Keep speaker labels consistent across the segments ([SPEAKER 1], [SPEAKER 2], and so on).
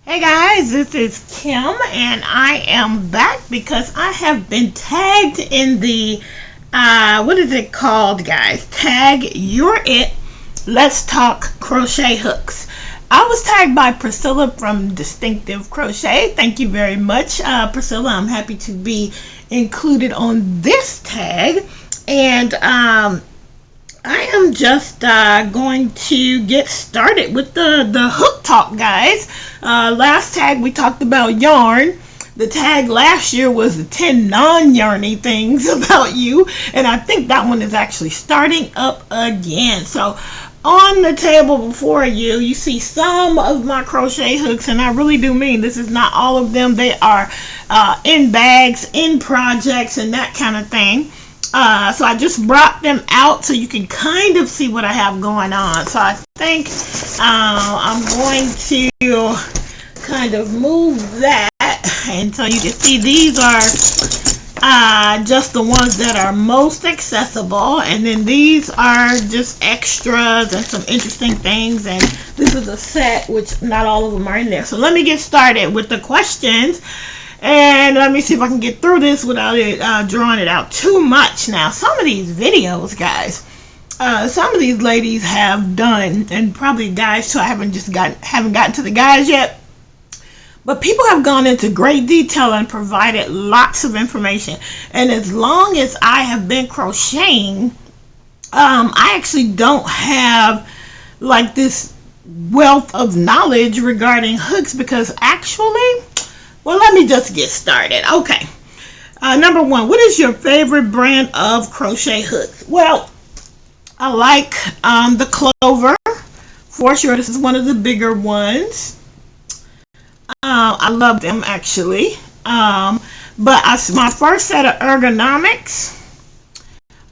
[SPEAKER 1] Hey guys, this is Kim and I am back because I have been tagged in the, what is it called guys? Tag You're It, Let's Talk Crochet Hooks. I was tagged by Priscilla from Distinctive Crochet. Thank you very much, Priscilla. I'm happy to be included on this tag. And I am just going to get started with the hook talk, guys. Last tag we talked about yarn. The tag last year was the 10 non-yarny things about you, and I think that one is actually starting up again. So on the table before you, you see some of my crochet hooks, and I really do mean this is not all of them. They are in bags, in projects, and that kind of thing. So I just brought them out so you can kind of see what I have going on. So I think I'm going to kind of move that, and so you can see these are just the ones that are most accessible, and then these are just extras and some interesting things, and this is a set which not all of them are in there. So let me get started with the questions. And let me see if I can get through this without it drawing it out too much. Now, some of these videos, guys, some of these ladies have done, and probably guys too. I haven't gotten to the guys yet, but people have gone into great detail and provided lots of information. And as long as I have been crocheting, I actually don't have like this wealth of knowledge regarding hooks because actually. Well, let me just get started. Okay. Number one, what is your favorite brand of crochet hooks? Well, I like the Clover. For sure, this is one of the bigger ones. I love them, actually. But my first set of ergonomics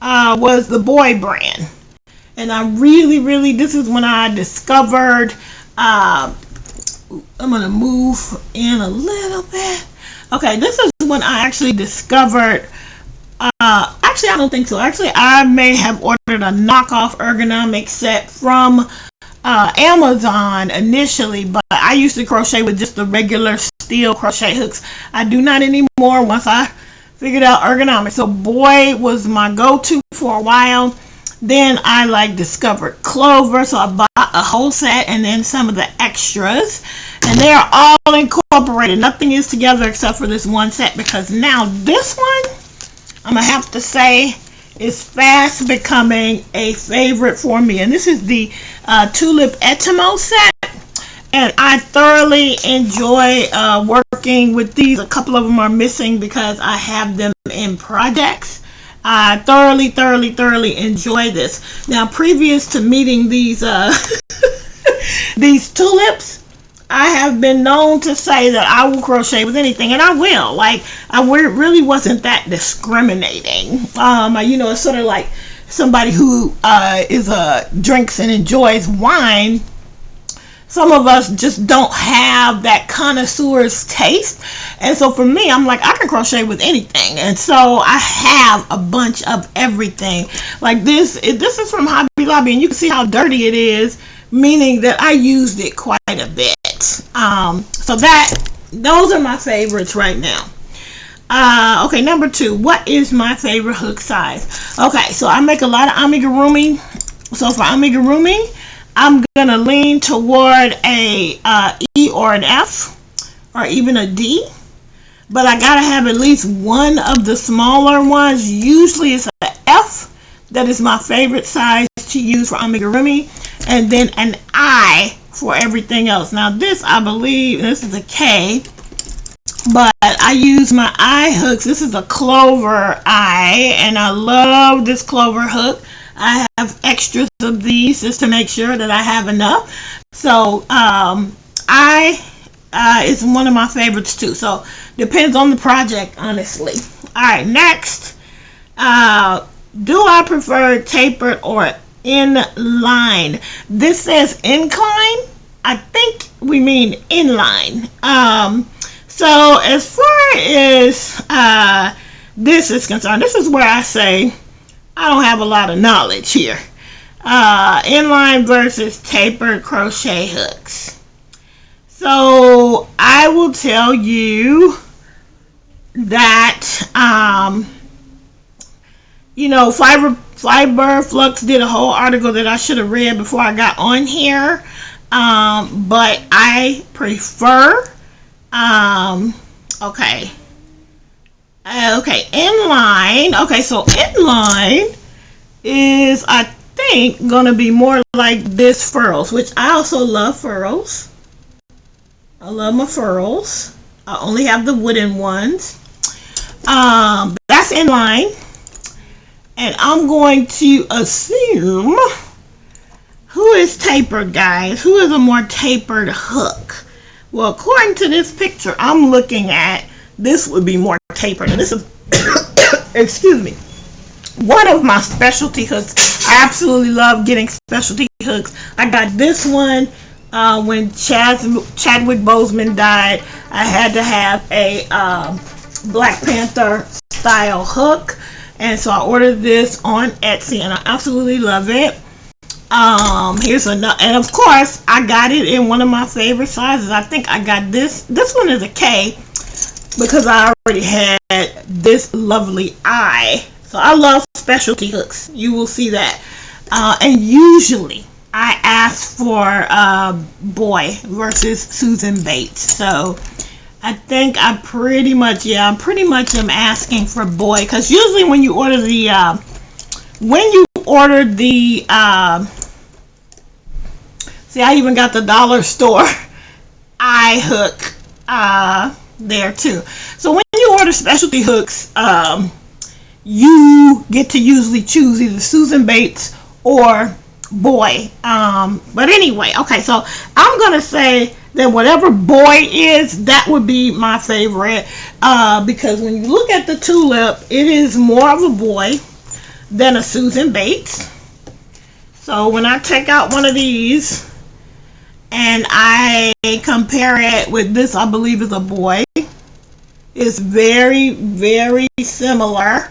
[SPEAKER 1] was the Boy brand. And I really, this is when I discovered... I'm going to move in a little bit. Okay, this is when I actually discovered, actually I don't think so. Actually, I may have ordered a knockoff ergonomic set from Amazon initially, but I used to crochet with just the regular steel crochet hooks. I do not anymore once I figured out ergonomics. So Boy was my go-to for a while. Then I discovered Clover, so I bought a whole set and then some of the extras, and they are all incorporated. Nothing is together except for this one set, because now this one, I'm gonna have to say, is fast becoming a favorite for me. And this is the Tulip Etimo set, and I thoroughly enjoy working with these. A couple of them are missing because I have them in projects. I thoroughly enjoy this. Now, previous to meeting these these tulips, I have been known to say that I will crochet with anything, and I will. I really wasn't that discriminating. It's sort of like somebody who drinks and enjoys wine. Some of us just don't have that connoisseur's taste. And so for me, I'm like, I can crochet with anything. And so I have a bunch of everything. Like this is from Hobby Lobby, and you can see how dirty it is, meaning that I used it quite a bit. So those are my favorites right now. Okay, number two, what is my favorite hook size? Okay, so I make a lot of amigurumi. So for amigurumi, I'm going to lean toward a E or an F or even a D. But I got to have at least one of the smaller ones. Usually it's an F. That is my favorite size to use for amigurumi. And then an I for everything else. Now this, I believe, this is a K. But I use my I hooks. This is a Clover I. And I love this Clover hook. I have extras of these just to make sure that I have enough. So it's one of my favorites too. So depends on the project, honestly. All right, next. Do I prefer tapered or inline? This says incline. I think we mean inline. So as far as this is concerned, this is where I say I don't have a lot of knowledge here. Inline versus tapered crochet hooks. So I will tell you that, you know, Fiber Flux did a whole article that I should have read before I got on here. But I prefer, okay, inline. Okay, so inline is, I think, gonna be more like this furls, which I also love furls. I love my furls. I only have the wooden ones. That's inline. And I'm going to assume, who is tapered, guys? Who is a more tapered hook? Well, according to this picture I'm looking at, this would be more tapered. And this is, excuse me, one of my specialty hooks. I absolutely love getting specialty hooks. I got this one when Chadwick Boseman died. I had to have a Black Panther style hook. And so I ordered this on Etsy, and I absolutely love it. Here's another, and of course I got it in one of my favorite sizes. I think I got this one is a K, because I already had this lovely I. So I love specialty hooks. You will see that. And usually I ask for boy versus Susan Bates. So I think I pretty much am asking for boy, because usually when you order the see, I even got the dollar store eye hook there too. So when you order specialty hooks, you get to usually choose either Susan Bates or boy. But anyway, okay, so I'm gonna say that whatever boy is, that would be my favorite, because when you look at the tulip, it is more of a boy than a Susan Bates. So when I take out one of these and I compare it with this, I believe is a boy, it's very, very similar,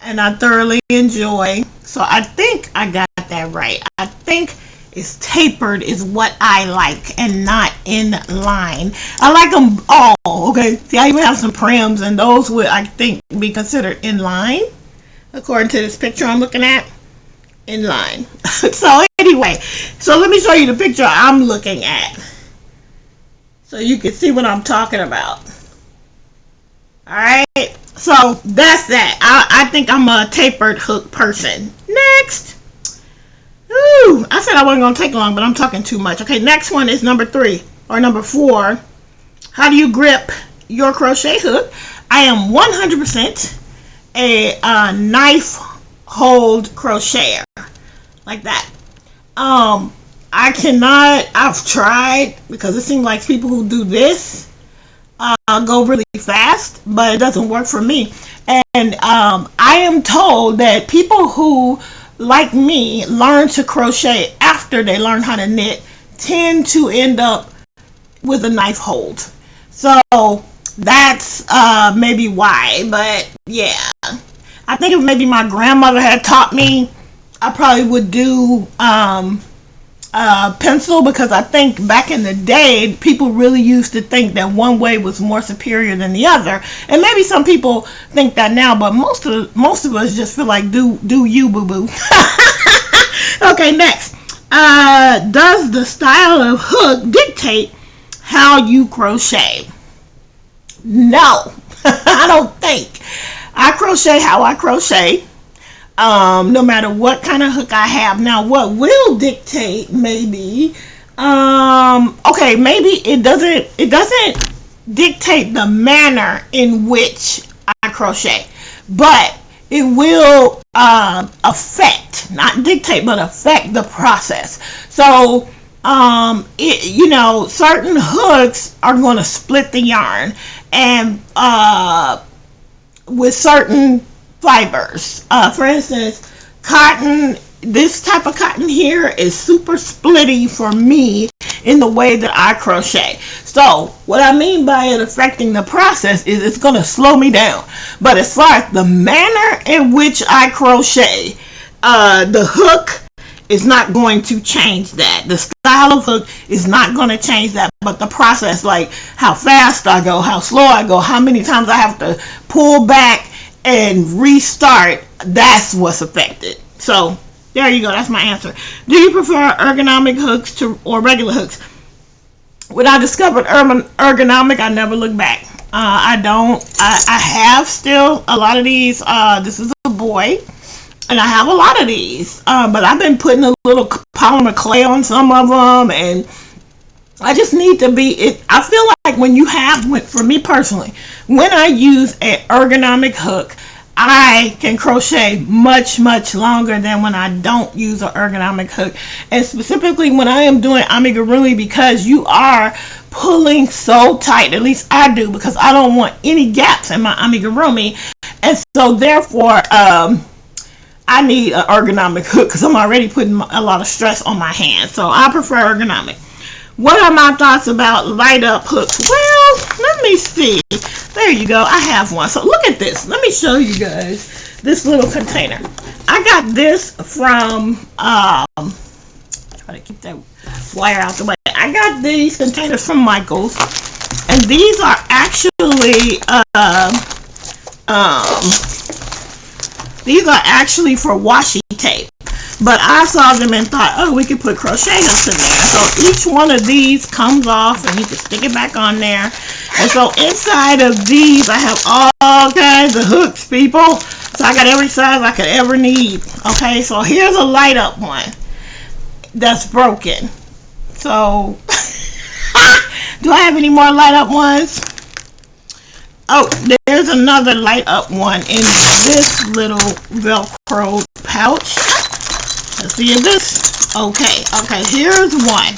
[SPEAKER 1] and I thoroughly enjoy. So I think I got that right. I think it's tapered is what I like, and not inline. I like them all. Okay, see, I even have some prims, and those would, I think, be considered inline, according to this picture I'm looking at. Inline. So anyway, so let me show you the picture I'm looking at, so you can see what I'm talking about. Alright, so that's that. I think I'm a tapered hook person. Next. Ooh, I said I wasn't going to take long, but I'm talking too much. Okay, next one is number 4. How do you grip your crochet hook? I am 100% a knife hold crocheter, like that. I've tried, because it seems like people who do this go really fast, but it doesn't work for me. And I am told that people who, like me, learn to crochet after they learn how to knit tend to end up with a knife hold. So that's maybe why. But yeah, I think if maybe my grandmother had taught me, I probably would do pencil, because I think back in the day people really used to think that one way was more superior than the other, and maybe some people think that now, but most of us just feel like do you, boo boo. Okay, next. Does the style of hook dictate how you crochet? No. I don't think. I crochet how I crochet, no matter what kind of hook I have. Now, what will dictate, maybe, okay, maybe it doesn't dictate the manner in which I crochet, but it will affect, not dictate, but affect the process. So certain hooks are going to split the yarn, and with certain fibers, for instance, cotton, this type of cotton here is super splitty for me in the way that I crochet. So what I mean by it affecting the process is it's going to slow me down. But as far as the manner in which I crochet, the hook is not going to change that. The style style of hook is not going to change that, but the process, like how fast I go, how slow I go, how many times I have to pull back and restart, that's what's affected. So there you go, that's my answer. Do you prefer ergonomic hooks or regular hooks? When I discovered ergonomic, I never looked back. I don't. I have still a lot of these. This is a boy, and I have a lot of these. But I've been putting a little polymer clay on some of them, and I just need to be. I feel like when you have, for me personally, when I use an ergonomic hook, I can crochet much longer than when I don't use an ergonomic hook. And specifically when I am doing amigurumi, because you are pulling so tight, at least I do, because I don't want any gaps in my amigurumi. And so therefore I need an ergonomic hook because I'm already putting a lot of stress on my hands. So I prefer ergonomic. What are my thoughts about light up hooks? Well, let me see. There you go. I have one. So look at this. Let me show you guys this little container. I got this from, try to keep that wire out the way. I got these containers from Michael's, and these are actually for washi tape. But I saw them and thought, oh, we could put crochet hooks in there. So each one of these comes off and you can stick it back on there. And so inside of these, I have all kinds of hooks, people. So I got every size I could ever need. Okay, so here's a light up one that's broken. So, do I have any more light up ones? Oh, there's another light up one in this little Velcro pouch. Let's see this. Okay, here's one.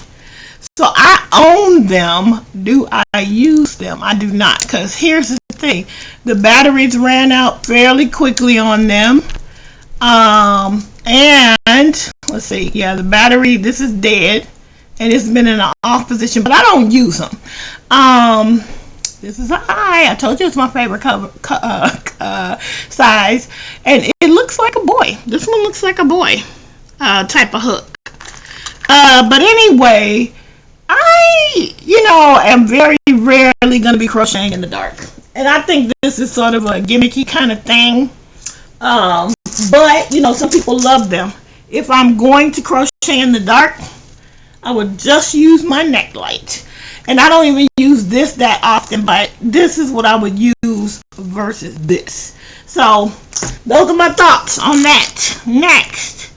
[SPEAKER 1] So I own them. Do I use them? I do not, because here's the thing. The batteries ran out fairly quickly on them. And let's see. Yeah, the battery, this is dead. And it's been in an off position, but I don't use them. This is an eye. I told you it's my favorite size. And it looks like a boy. This one looks like a boy type of hook. But anyway, I, am very rarely going to be crocheting in the dark. And I think this is sort of a gimmicky kind of thing. But, some people love them. If I'm going to crochet in the dark, I would just use my neck light. And I don't even use this that often, but this is what I would use versus this. So, those are my thoughts on that. Next.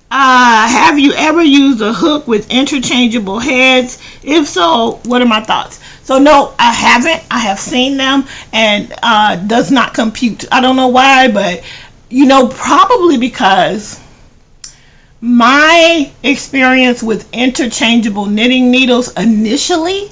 [SPEAKER 1] Have you ever used a hook with interchangeable heads? If so, what are my thoughts? So no, I haven't. I have seen them, and does not compute. I don't know why, but probably because my experience with interchangeable knitting needles initially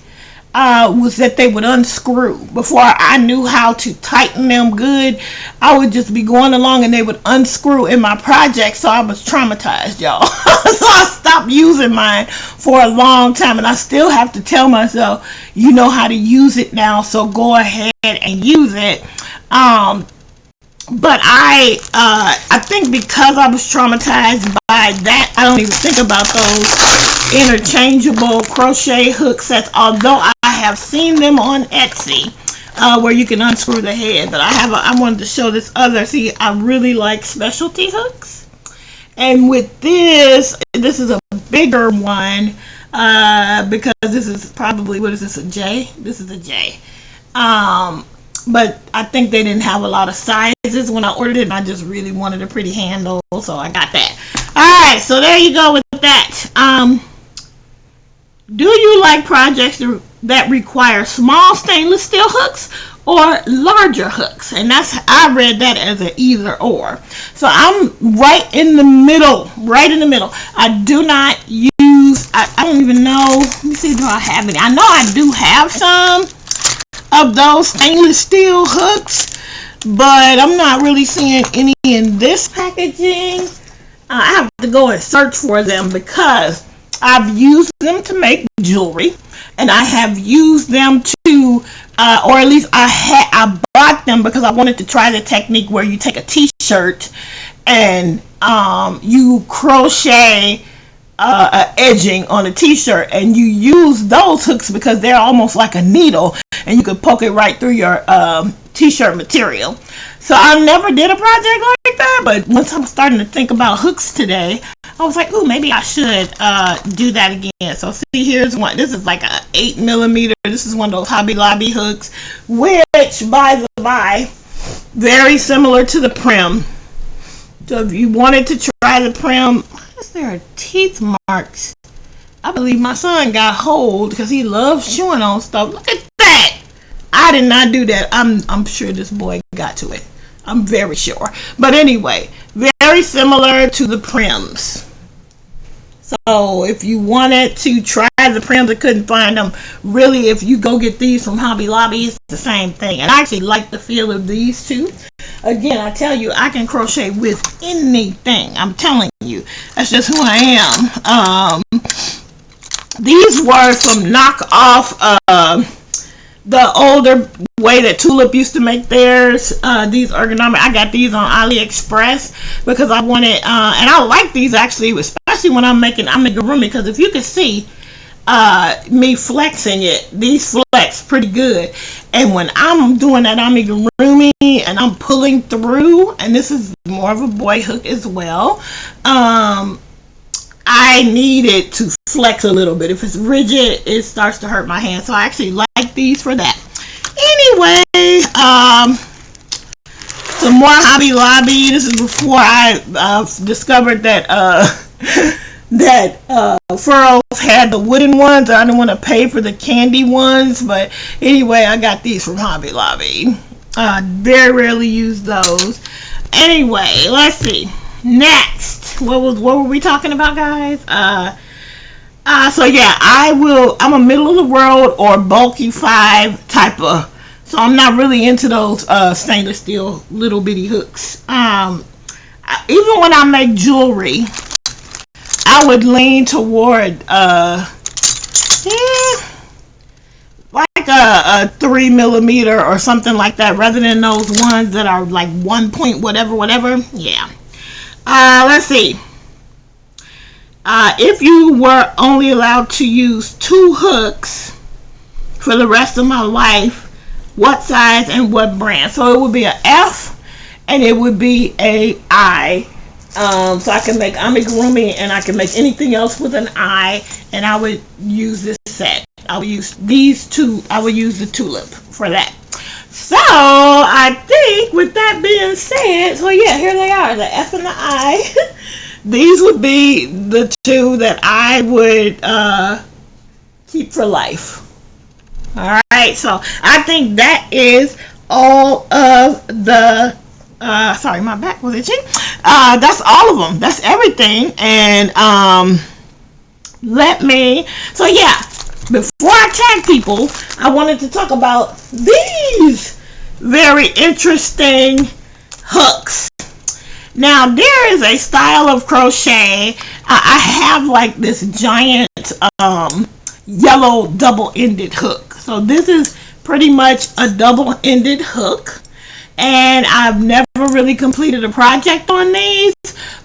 [SPEAKER 1] was that they would unscrew. Before I knew how to tighten them good, I would just be going along and they would unscrew in my project, so I was traumatized, y'all. So I stopped using mine for a long time, and I still have to tell myself, you know how to use it now, so go ahead and use it. But I think because I was traumatized by that, I don't even think about those interchangeable crochet hook sets, although I have seen them on Etsy where you can unscrew the head. But I wanted to show this other. See, I really like specialty hooks. And with this is a bigger one because this is probably, what is this, a J? This is a J. But I think they didn't have a lot of sizes when I ordered it, and I just really wanted a pretty handle, so I got that. Alright, so there you go with that. Do you like projects that require small stainless steel hooks or larger hooks? And I read that as an either or. So I'm right in the middle. I do not use, I don't even know, let me see, do I have any? I know I do have some of those stainless steel hooks, but I'm not really seeing any in this packaging. I have to go and search for them because I've used them to make jewelry, and I have used them to, or at least I bought them because I wanted to try the technique where you take a t-shirt and you crochet edging on a t-shirt, and you use those hooks because they're almost like a needle, and you could poke it right through your t-shirt material. So I never did a project like that, but once I'm starting to think about hooks today, I was like, ooh, maybe I should do that again. So see, here's one. This is like a 8mm. This is one of those Hobby Lobby hooks, which, by the by, very similar to the Prim. So if you wanted to try the Prim, why is there teeth marks? I believe my son got hold because he loves chewing on stuff. Look at that. I did not do that. I'm sure this boy got to it. I'm very sure. But anyway, very similar to the Prims. So if you wanted to try the Prims and couldn't find them, really, if you go get these from Hobby Lobby, it's the same thing. And I actually like the feel of these too. Again, I tell you, I can crochet with anything. I'm telling you. That's just who I am. These were some knockoff the older way that Tulip used to make theirs. These ergonomic, I got these on AliExpress because I wanted, and I like these actually, especially when I'm making amigurumi, because if you can see me flexing it, these flex pretty good. And when I'm doing that amigurumi and I'm pulling through, and this is more of a boy hook as well, I need it to flex a little bit. If it's rigid, it starts to hurt my hand. So I actually like these for that. Anyway, some more Hobby Lobby. This is before I discovered that Furrows had the wooden ones. I didn't want to pay for the candy ones, but anyway, I got these from Hobby Lobby. Very rarely use those. Anyway, let's see. Next, what were we talking about, guys? So yeah, I'm a middle of the road or bulky 5 type of, so I'm not really into those stainless steel little bitty hooks. Even when I make jewelry, I would lean toward like a 3mm or something like that, rather than those ones that are like 1 point whatever. Yeah. Let's see. If you were only allowed to use 2 hooks for the rest of my life, what size and what brand? So it would be a F and it would be a I. So I can make amigurumi and I can make anything else with an I, and I would use this set. I would use these two. I would use the Tulip for that. So I think with that being said, so yeah, here they are, the F and the I. These would be the 2 that I would keep for life. All right, so I think that is all of the, sorry, my back was itching. That's all of them. That's everything. And so yeah, before I tag people, I wanted to talk about these very interesting hooks. Now, there is a style of crochet. I have like this giant yellow double-ended hook. So this is pretty much a double-ended hook. And I've never really completed a project on these,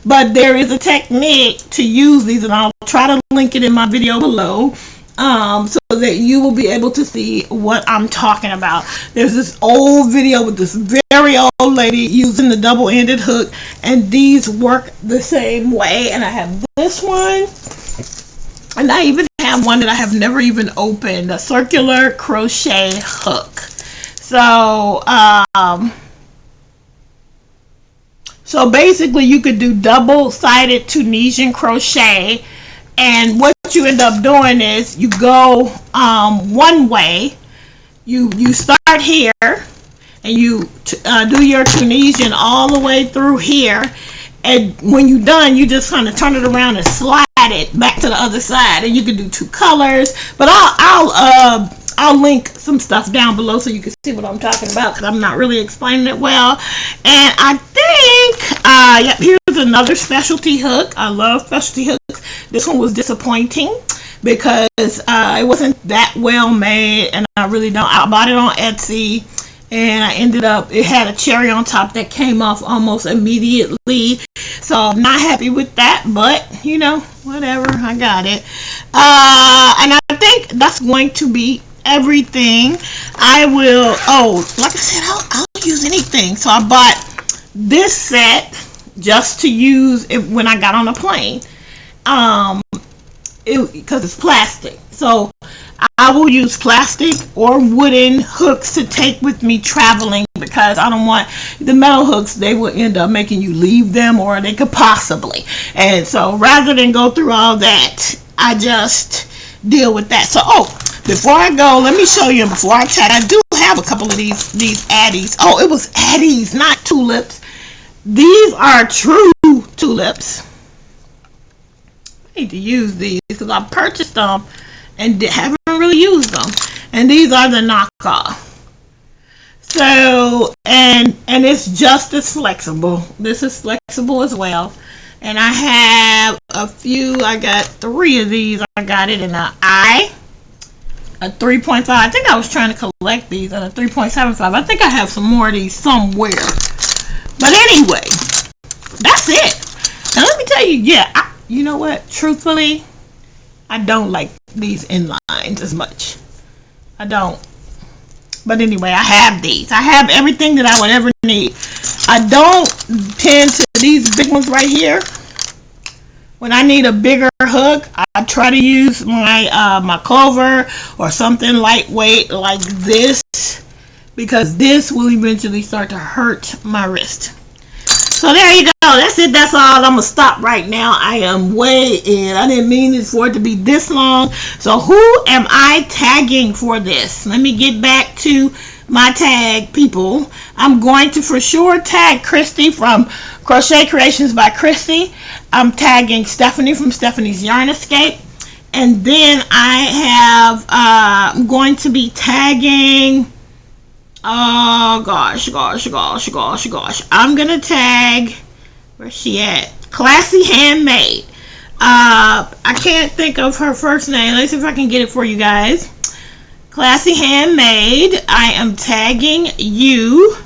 [SPEAKER 1] but there is a technique to use these, and I'll try to link it in my video below. So that you will be able to see what I'm talking about. There's this old video with this very old lady using the double-ended hook, and these work the same way. And I have this one, and I even have one that I have never even opened, a circular crochet hook. So basically you could do double-sided Tunisian crochet. And what you end up doing is you go one way, you start here, and you do your Tunisian all the way through here, and when you're done, you just kind of turn it around and slide it back to the other side. And you can do 2 colors, but I'll link some stuff down below so you can see what I'm talking about, because I'm not really explaining it well. And I think, yep, here's another specialty hook. I love specialty hooks. This one was disappointing because it wasn't that well made, and I really don't. I bought it on Etsy, and I ended up, it had a cherry on top that came off almost immediately. So I'm not happy with that, but you know, whatever, I got it. And I think that's going to be everything. I will, like I said, I'll use anything. So I bought this set just to use it when I got on a plane. Because it's plastic. So I will use plastic or wooden hooks to take with me traveling, because I don't want the metal hooks. They will end up making you leave them, or they could possibly. And so rather than go through all that, I just deal with that. So before I go, let me show you, before I tag, I do have a couple of these addies. Oh, it was addies, not tulips. These are true tulips. I need to use these because I purchased them and haven't really used them. And these are the knockoff. So, and it's just as flexible. This is flexible as well. And I have a few. I got 3 of these. I got it in a 3.5. I think I was trying to collect these at a 3.75. I think I have some more of these somewhere. But anyway, that's it. Now let me tell you, yeah, you know what? Truthfully, I don't like these inlines as much. I don't. But anyway, I have these. I have everything that I would ever need. I don't tend to these big ones right here. When I need a bigger hook, I try to use my my clover or something lightweight like this, because this will eventually start to hurt my wrist. So there you go. That's it. That's all. I'm going to stop right now. I am way in. I didn't mean it for it to be this long. So who am I tagging for this? Let me get back to my tag people. I'm going to for sure tag Christy from Crochet Creations by Christy. I'm tagging Stephanie from Stephanie's Yarn Escape. And then I have, I'm going to be tagging... Oh gosh. I'm gonna tag, where's she at? Classy Handmade. I can't think of her first name. Let's see if I can get it for you guys. Classy Handmade. I am tagging you.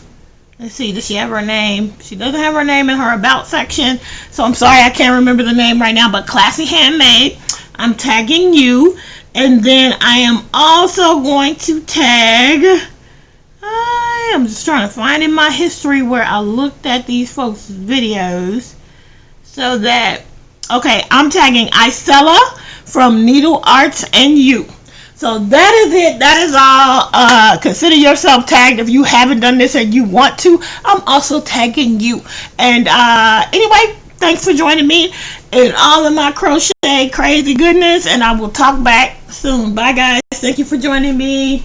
[SPEAKER 1] Let's see, does she have her name? She doesn't have her name in her about section, so I'm sorry I can't remember the name right now, but Classy Handmade. I'm tagging you. And then I am also going to tag... I'm just trying to find in my history where I looked at these folks' videos, so that, okay, I'm tagging Isela from Needlearts and You. So that is it. That is all. Consider yourself tagged if you haven't done this and you want to. I'm also tagging you. And anyway, thanks for joining me in all of my crochet crazy goodness, and I will talk back soon. Bye guys. Thank you for joining me.